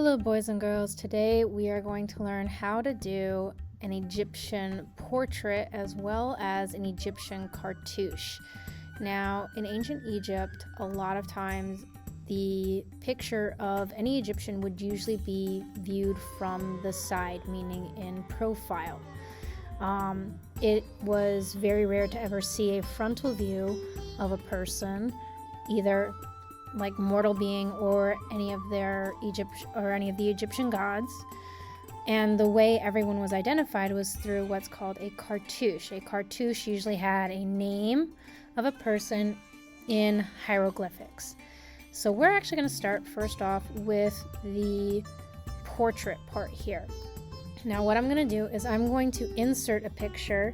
Hello boys and girls, today we are going to learn how to do an Egyptian portrait as well as an Egyptian cartouche. Now in ancient Egypt, a lot of times the picture of any Egyptian would usually be viewed from the side, meaning in profile. It was very rare to ever see a frontal view of a person, either like mortal being or any of the Egyptian gods. And the way everyone was identified was through what's called a cartouche. A cartouche usually had a name of a person in hieroglyphics. So we're actually going to start first off with the portrait part here. Now what I'm going to do is I'm going to insert a picture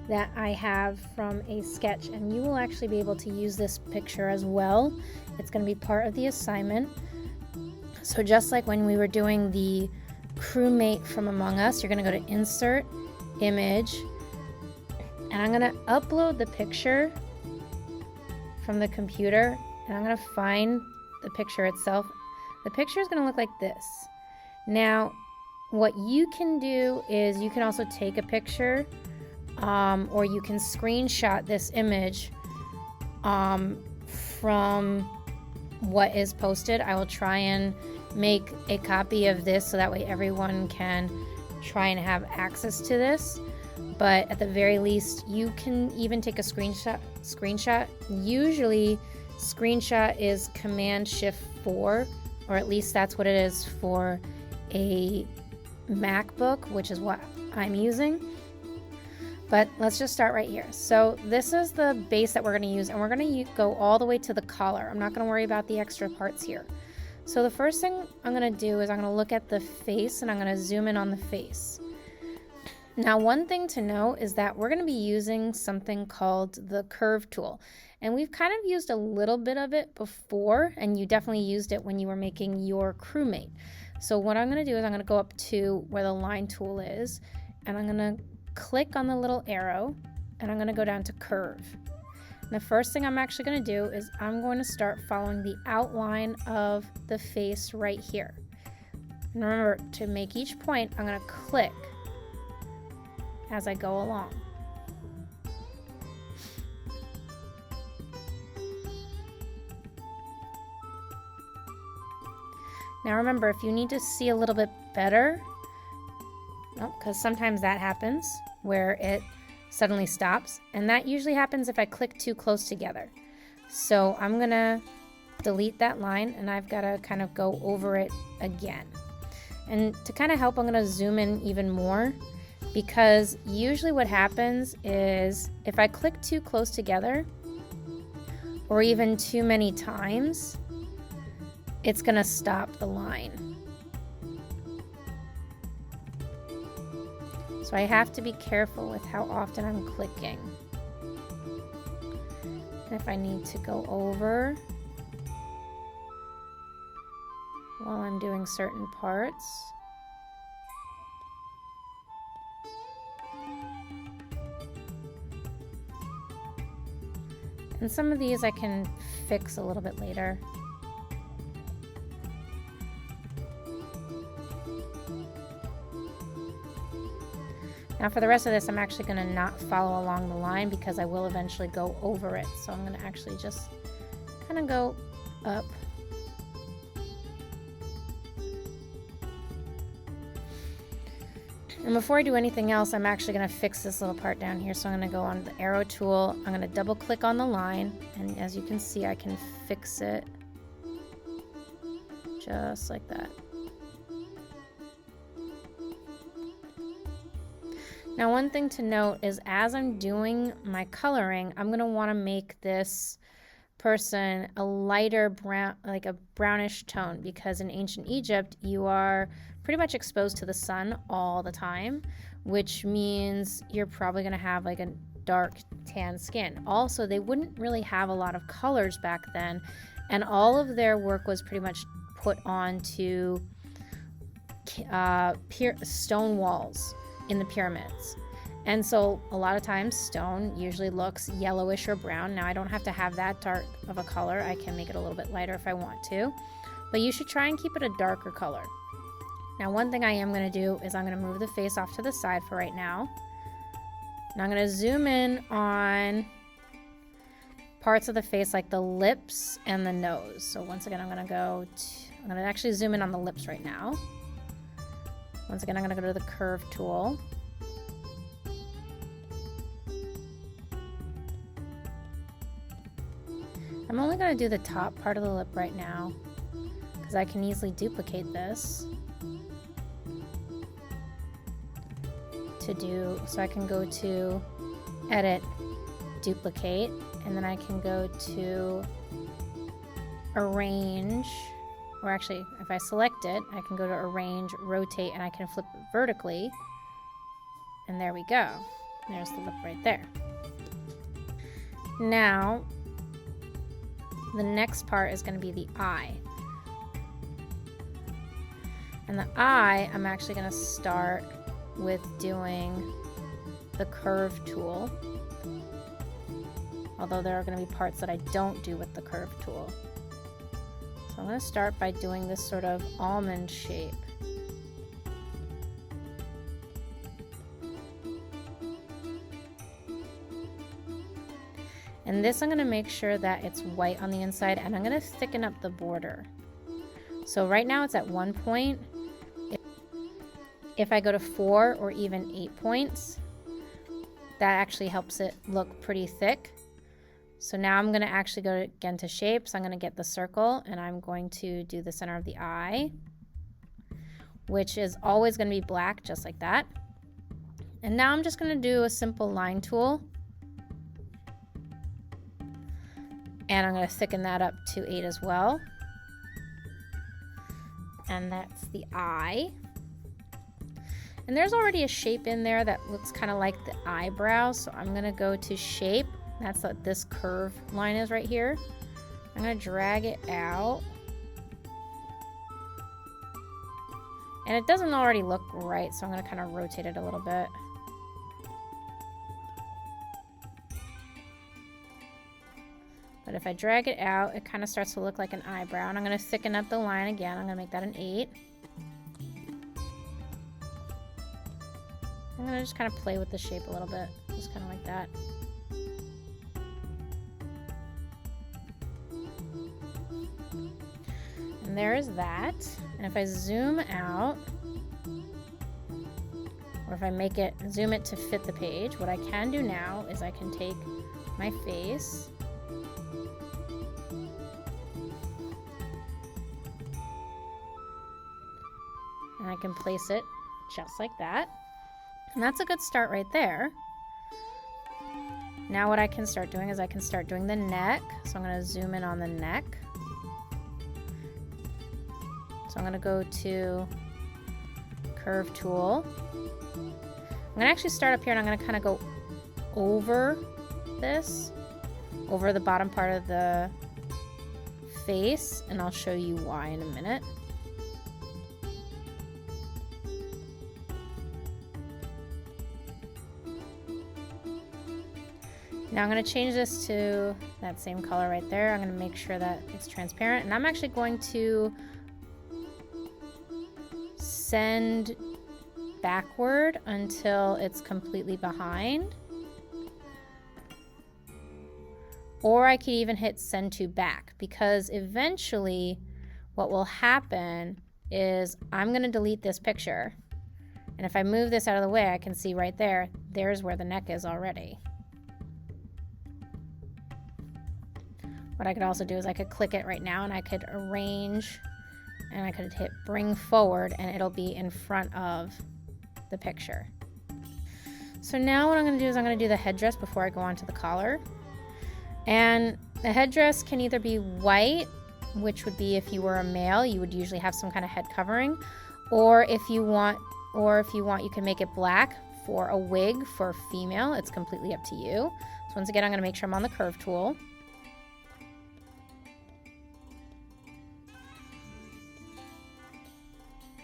that I have from a sketch, and you will actually be able to use this picture as well. It's going to be part of the assignment. So just like when we were doing the crewmate from Among Us, you're going to go to Insert, Image, and I'm going to upload the picture from the computer, and I'm going to find the picture itself. The picture is going to look like this. Now, what you can do is you can also take a picture or you can screenshot this image from what is posted. I will try and make a copy of this so that way everyone can try and have access to this. But at the very least, you can even take a screenshot. Usually, screenshot is Command-Shift-4, or at least that's what it is for a MacBook, which is what I'm using. But let's just start right here. So this is the base that we're going to use, and we're going to go all the way to the collar. I'm not going to worry about the extra parts here. So the first thing I'm going to do is I'm going to look at the face, and I'm going to zoom in on the face. Now, one thing to know is that we're going to be using something called the curve tool. And we've kind of used a little bit of it before, and you definitely used it when you were making your crewmate. So what I'm going to do is I'm going to go up to where the line tool is, and I'm going to click on the little arrow, and I'm going to go down to curve. And the first thing I'm actually going to do is I'm going to start following the outline of the face right here. And remember, to make each point, I'm going to click as I go along. Now remember, if you need to see a little bit better, because sometimes that happens where it suddenly stops, and that usually happens if I click too close together. So I'm gonna delete that line, and I've got to kind of go over it again. And to kind of help, I'm gonna zoom in even more, because usually what happens is if I click too close together or even too many times, it's gonna stop the line. So I have to be careful with how often I'm clicking. And if I need to go over while I'm doing certain parts. And some of these I can fix a little bit later. Now for the rest of this, I'm actually going to not follow along the line because I will eventually go over it. So I'm going to actually just kind of go up. And before I do anything else, I'm actually going to fix this little part down here. So I'm going to go on the arrow tool. I'm going to double click on the line. And as you can see, I can fix it just like that. Now one thing to note is as I'm doing my coloring, I'm going to want to make this person a lighter brown, like a brownish tone, because in ancient Egypt you are pretty much exposed to the sun all the time, which means you're probably going to have like a dark tan skin. Also, they wouldn't really have a lot of colors back then, and all of their work was pretty much put onto stone walls in the pyramids. And so a lot of times stone usually looks yellowish or brown. Now I don't have to have that dark of a color. I can make it a little bit lighter if I want to, but you should try and keep it a darker color. Now one thing I am going to do is I'm going to move the face off to the side for right now. And I'm going to zoom in on parts of the face like the lips and the nose. So once again, I'm going to actually zoom in on the lips right now. Once again, I'm going to go to the curve tool. I'm only going to do the top part of the lip right now because I can easily duplicate this so I can go to edit, duplicate, and then I can go to arrange, or actually if I select it, I can go to arrange, rotate, and I can flip it vertically, and there we go. There's the lip right there. Now the next part is going to be the eye. And the eye, I'm actually going to start with doing the curve tool. Although there are going to be parts that I don't do with the curve tool. So I'm going to start by doing this sort of almond shape. And this I'm going to make sure that it's white on the inside, and I'm going to thicken up the border. So right now it's at 1 point. If I go to 4 or even 8 points, that actually helps it look pretty thick. So now I'm going to actually go again to shapes. I'm going to get the circle, and I'm going to do the center of the eye, which is always going to be black, just like that. And now I'm just going to do a simple line tool. And I'm going to thicken that up to 8 as well. And that's the eye. And there's already a shape in there that looks kind of like the eyebrow. So I'm going to go to shape. That's what this curve line is right here. I'm going to drag it out. And it doesn't already look right, so I'm going to kind of rotate it a little bit. But if I drag it out, it kind of starts to look like an eyebrow. And I'm going to thicken up the line again. I'm going to make that an 8. I'm going to just kind of play with the shape a little bit. Just kind of like that. And there is that. And if I zoom out, or if I zoom it to fit the page, what I can do now is I can take my face and I can place it just like that. And that's a good start right there. Now what I can start doing is I can start doing the neck. So I'm going to zoom in on the neck. So I'm going to go to curve tool. I'm going to actually start up here, and I'm going to kind of go over this, over the bottom part of the face, and I'll show you why in a minute. Now I'm going to change this to that same color right there. I'm going to make sure that it's transparent, and I'm actually going to send backward until it's completely behind. Or I could even hit send to back, because eventually what will happen is I'm going to delete this picture. And if I move this out of the way, I can see right there, there's where the neck is already. What I could also do is I could click it right now, and I could arrange, and I could hit bring forward, and it'll be in front of the picture. So now what I'm going to do is I'm going to do the headdress before I go on to the collar. And the headdress can either be white, which would be if you were a male, you would usually have some kind of head covering, or if you want, you can make it black for a wig for a female. It's completely up to you. So once again, I'm going to make sure I'm on the curve tool.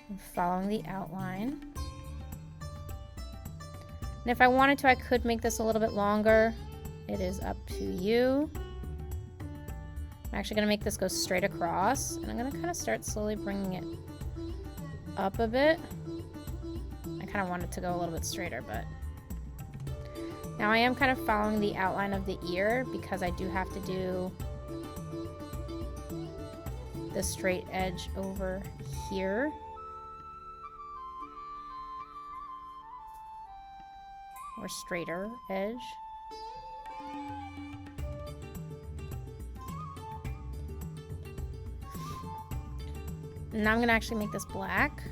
I'm following the outline. And if I wanted to, I could make this a little bit longer. It is up to you. I'm actually going to make this go straight across, and I'm going to kind of start slowly bringing it up a bit. I kind of want it to go a little bit straighter, but now I am kind of following the outline of the ear because I do have to do the straight edge over here. Or straighter edge. Now I'm going to actually make this black.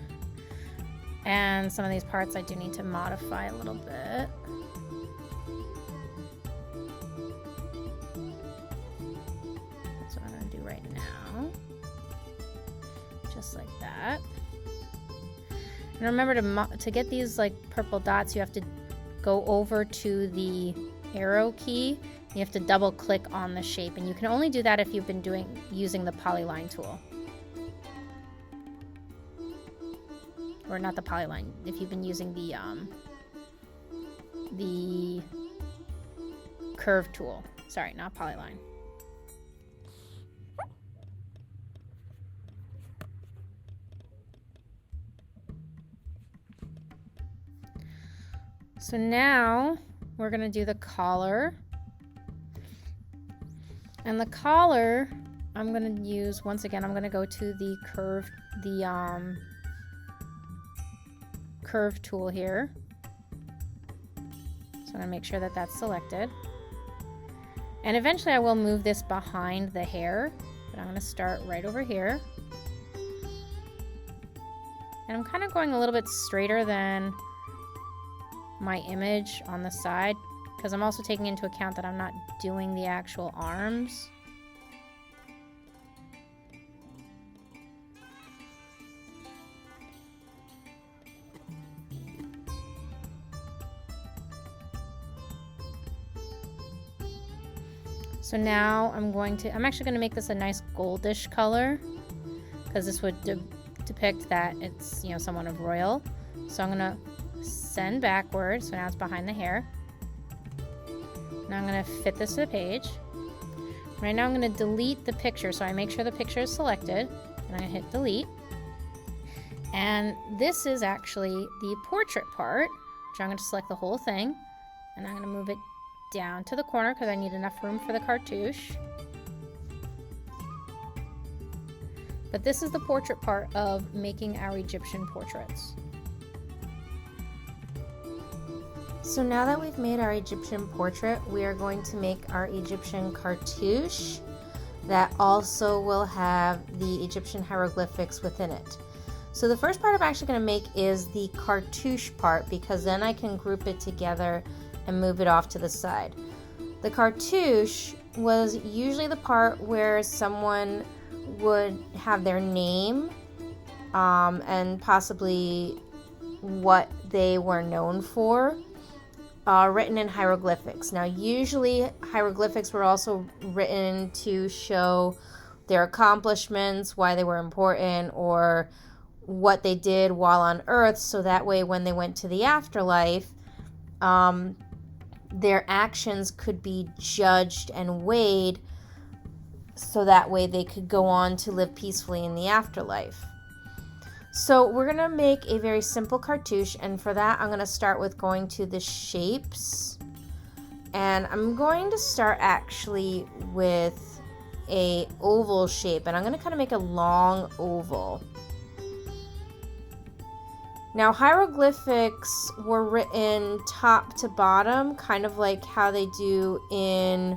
And some of these parts I do need to modify a little bit. That's what I'm going to do right now. Just like that. And remember to get these like purple dots, you have to go over to the arrow key. You have to double click on the shape, and you can only do that if you've been using the polyline tool. Or not the polyline, if you've been using the curve tool. Sorry, not polyline. So now we're going to do the collar. And the collar, I'm going to use, once again, I'm going to go to the curve tool here. So I'm going to make sure that that's selected. And eventually I will move this behind the hair, but I'm going to start right over here. And I'm kind of going a little bit straighter than my image on the side, because I'm also taking into account that I'm not doing the actual arms. So now I'm actually going to make this a nice goldish color, because this would depict that it's, you know, someone of royal. So I'm going to send backwards, so now it's behind the hair. Now I'm going to fit this to the page. Right now I'm going to delete the picture, so I make sure the picture is selected, and I hit delete. And this is actually the portrait part, which I'm going to select the whole thing, and I'm going to move it down to the corner because I need enough room for the cartouche. But this is the portrait part of making our Egyptian portraits. So now that we've made our Egyptian portrait, we are going to make our Egyptian cartouche that also will have the Egyptian hieroglyphics within it. So the first part I'm actually going to make is the cartouche part, because then I can group it together and move it off to the side. The cartouche was usually the part where someone would have their name and possibly what they were known for. Written in hieroglyphics. Now, usually hieroglyphics were also written to show their accomplishments, why they were important, or what they did while on Earth, so that way when they went to the afterlife, their actions could be judged and weighed, so that way they could go on to live peacefully in the afterlife. So we're going to make a very simple cartouche, and for that I'm going to start with going to the shapes, and I'm going to start actually with a oval shape, and I'm going to kind of make a long oval. Now, hieroglyphics were written top to bottom, kind of like how they do in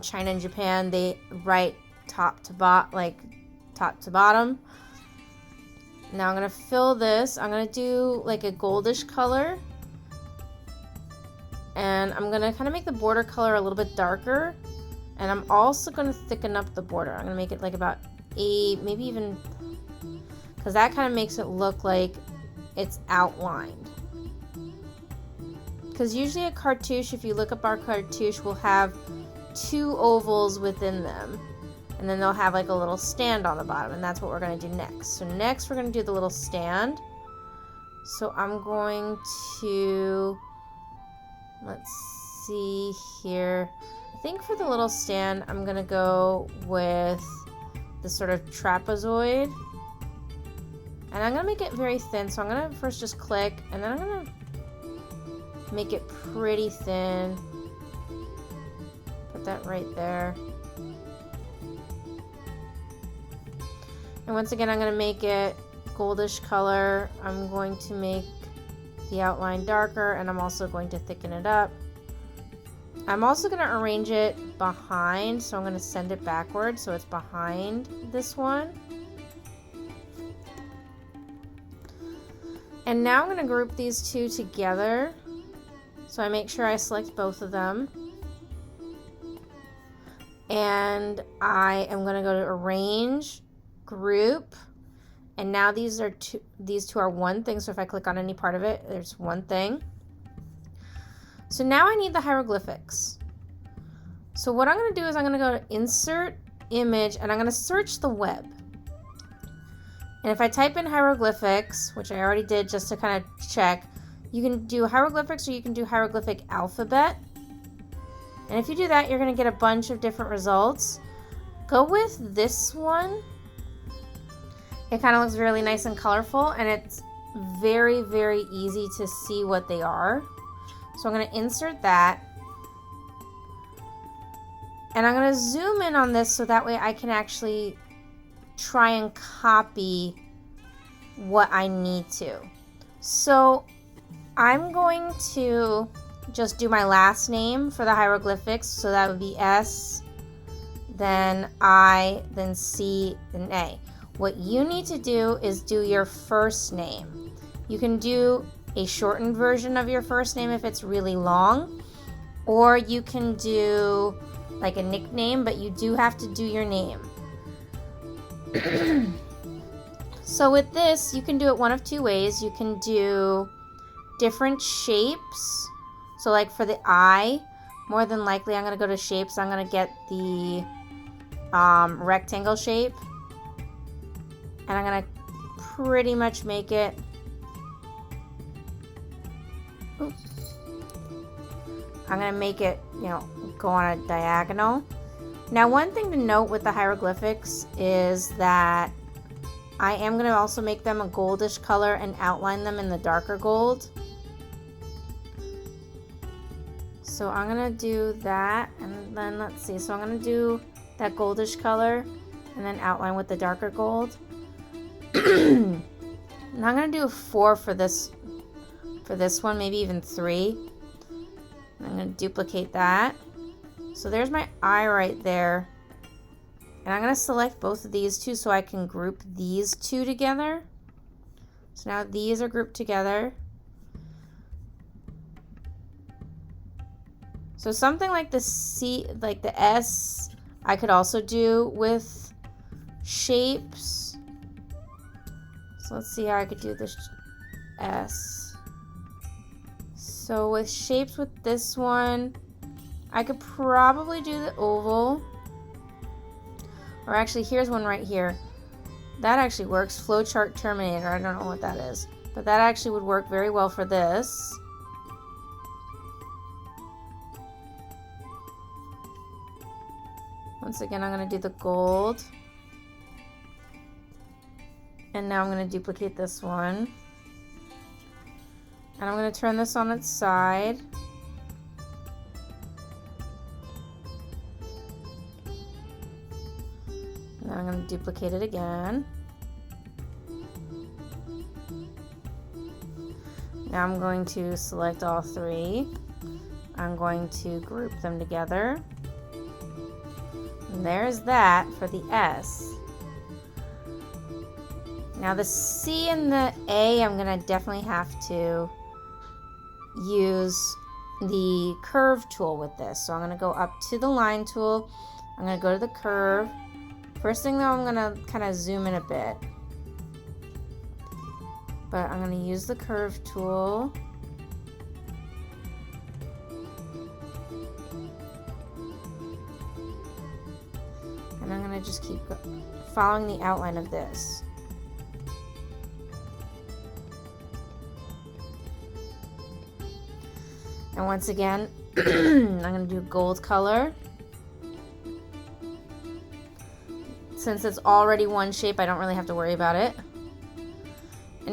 China and Japan. They write top to bottom. Now I'm going to fill this. I'm going to do like a goldish color. And I'm going to kind of make the border color a little bit darker. And I'm also going to thicken up the border. I'm going to make it like about 8, maybe even, because that kind of makes it look like it's outlined. Because usually a cartouche, if you look up our cartouche, will have 2 ovals within them. And then they'll have like a little stand on the bottom, and that's what we're going to do next. So next we're going to do the little stand. So I'm going to, let's see here. I think for the little stand, I'm going to go with the sort of trapezoid. And I'm going to make it very thin. So I'm going to first just click, and then I'm going to make it pretty thin. Put that right there. And once again, I'm going to make it goldish color. I'm going to make the outline darker, and I'm also going to thicken it up. I'm also going to arrange it behind, so I'm going to send it backwards so it's behind this one. And now I'm going to group these two together. So I make sure I select both of them. And I am going to go to Arrange, Group. And now these two are one thing. So if I click on any part of it, there's one thing. So now I need the hieroglyphics. So what I'm going to do is I'm going to go to Insert, Image, and I'm going to search the web. And if I type in hieroglyphics, which I already did just to kind of check, you can do hieroglyphics or you can do hieroglyphic alphabet. And if you do that, you're going to get a bunch of different results. Go with this one. It kind of looks really nice and colorful, and it's very, very easy to see what they are. So I'm going to insert that. And I'm going to zoom in on this so that way I can actually try and copy what I need to. So I'm going to just do my last name for the hieroglyphics. So that would be S, then I, then C, then A. What you need to do is do your first name. You can do a shortened version of your first name if it's really long, or you can do like a nickname, but you do have to do your name. So with this, you can do it one of two ways. You can do different shapes. So like for the I, more than likely I'm going to go to shapes. I'm going to get the rectangle shape. And I'm going to pretty much make it, I'm going to make it, go on a diagonal. Now, one thing to note with the hieroglyphics is that I am going to also make them a goldish color and outline them in the darker gold. So I'm going to do that, and then let's see. So I'm going to do that goldish color and then outline with the darker gold. And I'm going to do a 4 for this one, maybe even 3. I'm going to duplicate that. So there's my eye right there. And I'm going to select both of these two so I can group these two together. So now these are grouped together. So something like the C, like the S, I could also do with shapes. So let's see how I could do this S. So with shapes with this one, I could probably do the oval. Or actually, here's one right here. That actually works. Flowchart Terminator. I don't know what that is. But that actually would work very well for this. Once again, I'm going to do the gold. And now I'm going to duplicate this one. And I'm going to turn this on its side. And then I'm going to duplicate it again. Now I'm going to select all 3. I'm going to group them together. And there's that for the S. Now the C and the A, I'm going to definitely have to use the curve tool with this. So I'm going to go up to the line tool. I'm going to go to the curve. First thing though, I'm going to kind of zoom in a bit. But I'm going to use the curve tool. And I'm going to just keep following the outline of this. And once again, I'm going to do gold color. Since it's already one shape, I don't really have to worry about it.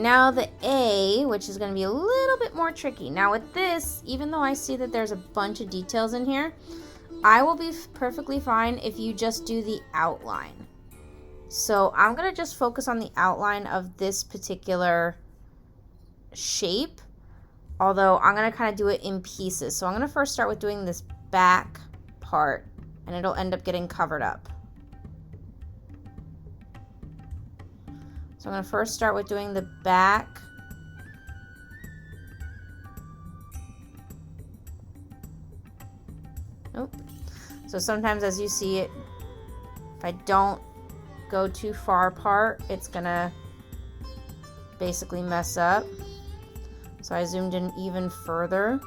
And now the A, which is going to be a little bit more tricky. Now with this, even though I see that there's a bunch of details in here, I will be perfectly fine if you just do the outline. So I'm going to just focus on the outline of this particular shape, although I'm going to kind of do it in pieces. So I'm going to first start with doing this back part, and it'll end up getting covered up. So I'm going to first start with doing the back. Nope. So sometimes as you see it, if I don't go too far apart, it's going to basically mess up. So I zoomed in even further.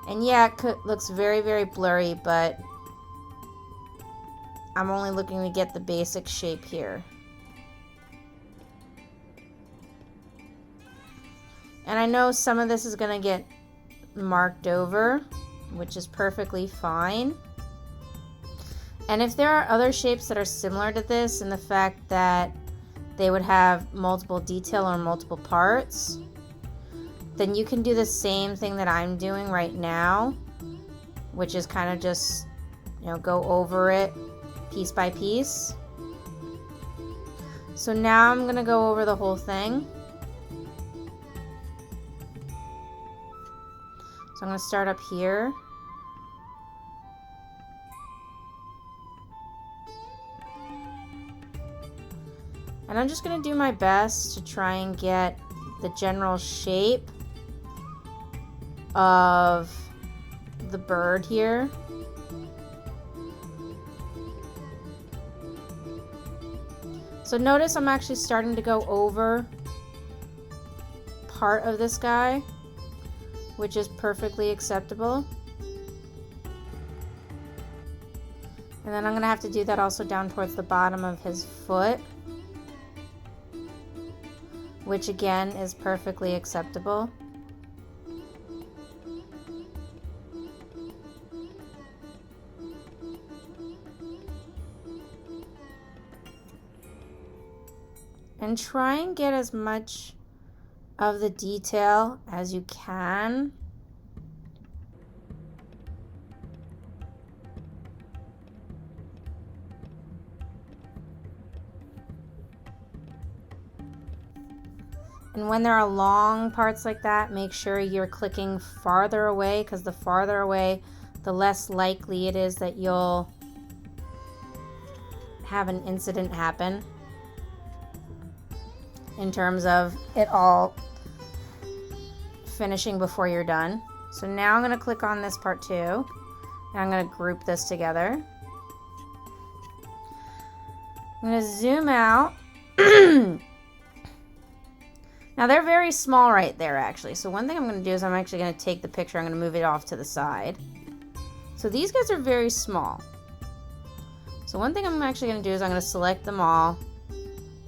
And yeah, it looks very, very blurry, but I'm only looking to get the basic shape here. And I know some of this is going to get marked over, which is perfectly fine. And if there are other shapes that are similar to this in the fact that they would have multiple detail or multiple parts, then you can do the same thing that I'm doing right now, which is kind of just, go over it piece by piece. So now I'm going to go over the whole thing. So I'm going to start up here. And I'm just going to do my best to try and get the general shape of the bird here. So notice I'm actually starting to go over part of this guy, which is perfectly acceptable. And then I'm going to have to do that also down towards the bottom of his foot, which again is perfectly acceptable. And try and get as much of the detail as you can. And when there are long parts like that, make sure you're clicking farther away, because the farther away, the less likely it is that you'll have an incident happen in terms of it all finishing before you're done. So now I'm going to click on this part too, and I'm going to group this together. I'm going to zoom out. Now they're very small right there actually. So one thing I'm going to do is I'm actually going to take the picture, I'm going to move it off to the side. So these guys are very small. So one thing I'm actually going to do is I'm going to select them all.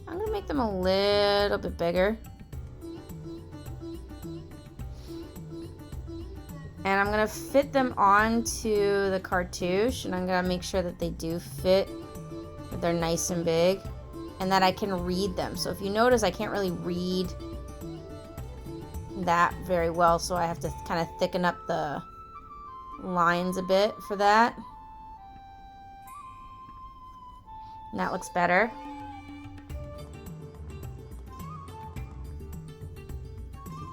I'm going to make them a little bit bigger. And I'm going to fit them onto the cartouche, and I'm going to make sure that they do fit, that they're nice and big, and that I can read them. So if you notice, I can't really read that very well, so I have to kind of thicken up the lines a bit for that. And that looks better.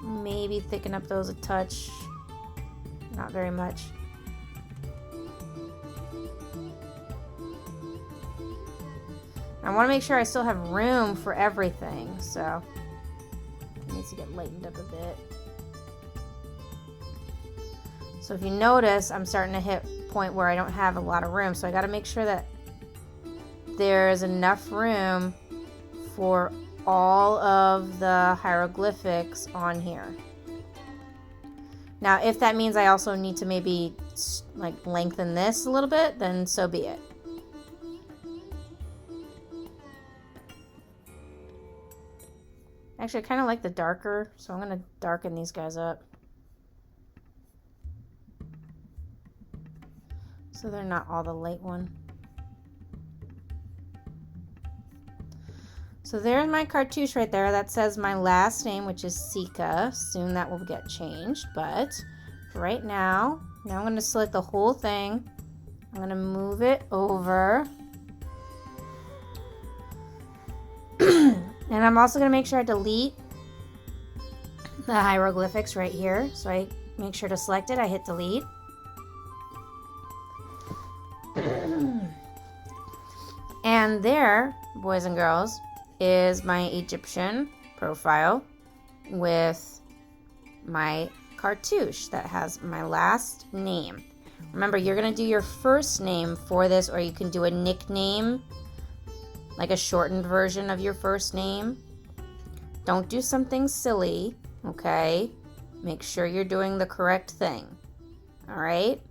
Maybe thicken up those a touch. Not very much. I want to make sure I still have room for everything, so it needs to get lightened up a bit. So if you notice, I'm starting to hit a point where I don't have a lot of room, so I got to make sure that there's enough room for all of the hieroglyphics on here. Now, if that means I also need to maybe like lengthen this a little bit, then so be it. Actually, I kind of like the darker, so I'm going to darken these guys up, so they're not all the light one. So there's my cartouche right there. That says my last name, which is Sika. Soon that will get changed, but right now I'm going to select the whole thing. I'm going to move it over. And I'm also going to make sure I delete the hieroglyphics right here. So I make sure to select it. I hit delete. And there, boys and girls, is my Egyptian profile with my cartouche that has my last name. Remember, you're going to do your first name for this, or you can do a nickname, like a shortened version of your first name. Don't do something silly, okay? Make sure you're doing the correct thing, all right?